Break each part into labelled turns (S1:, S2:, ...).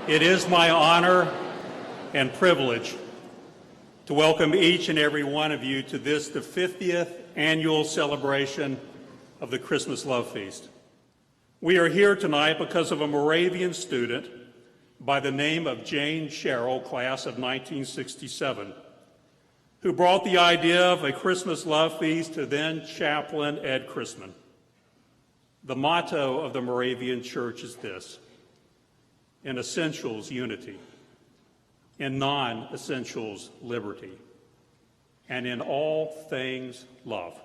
S1: It is my honor and privilege to welcome each and every one of you to this, the 50th annual celebration of the Christmas Love Feast. We are here tonight because of a Moravian student by the name of Jane Sherrill, class of 1967, who brought the idea of a Christmas love feast to then Chaplain Ed Chrisman. The motto of the Moravian Church is this: in essentials, unity; in non-essentials, liberty; and in all things, love.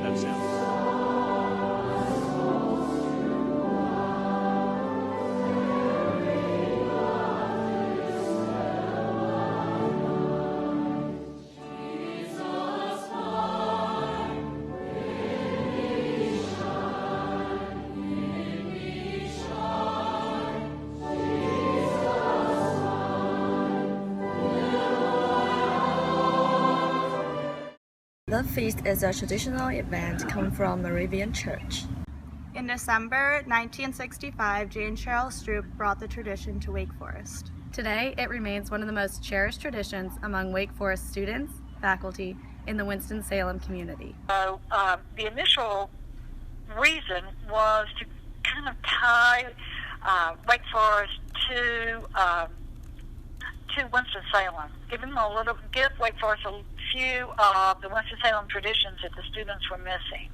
S1: That's it.
S2: Love Feast is a traditional event come from Moravian Church.
S3: In December 1965, Jane Sherrill Stroop brought the tradition to Wake Forest.
S4: Today, it remains one of the most cherished traditions among Wake Forest students, faculty, in the Winston-Salem community.
S5: The initial reason was to kind of tie Wake Forest to Winston-Salem, give Wake Forest a few of the Winston-Salem traditions that the students were missing,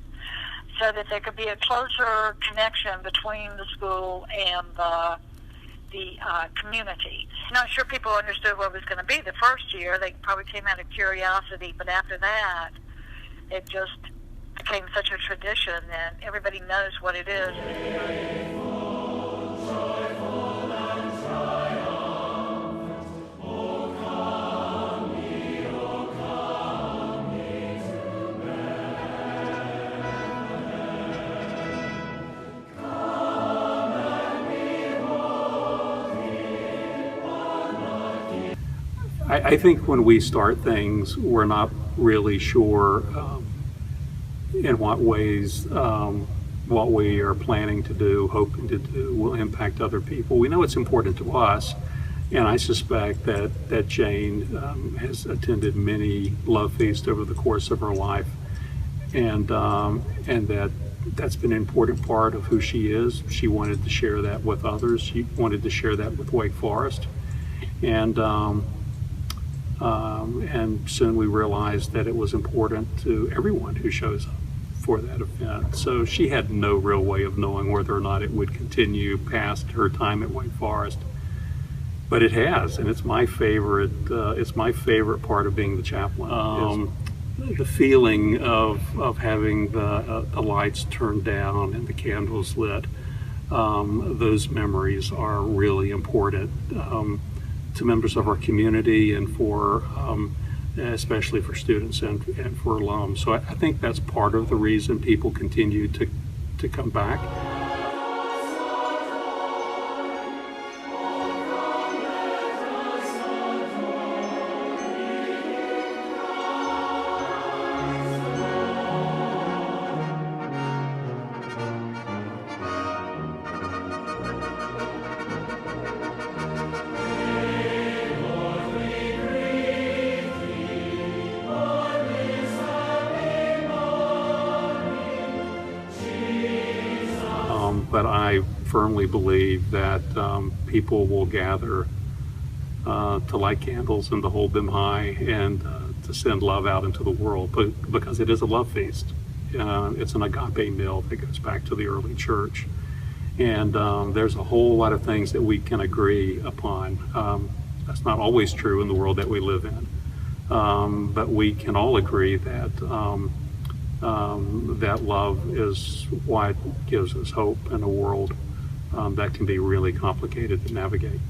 S5: so that there could be a closer connection between the school and the community. I'm not sure people understood what it was going to be the first year. They probably came out of curiosity, but after that, it just became such a tradition that everybody knows what it is.
S6: I think when we start things, we're not really sure in what ways what we are planning to do, hoping to do, will impact other people. We know it's important to us, and I suspect that Jane has attended many love feasts over the course of her life, and that's been an important part of who she is. She wanted to share that with others. She wanted to share that with Wake Forest, and soon we realized that it was important to everyone who shows up for that event. So she had no real way of knowing whether or not it would continue past her time at Wake Forest, but it has, and it's my favorite. It's my favorite part of being the chaplain. The feeling of having the lights turned down and the candles lit. Those memories are really important to members of our community, and for especially for students and for alums. So I think that's part of the reason people continue to come back. But I firmly believe that people will gather to light candles and to hold them high and to send love out into the world, because it is a love feast. It's an agape meal that goes back to the early church. And there's a whole lot of things that we can agree upon. That's not always true in the world that we live in. But we can all agree that that love is what gives us hope in a world that can be really complicated to navigate.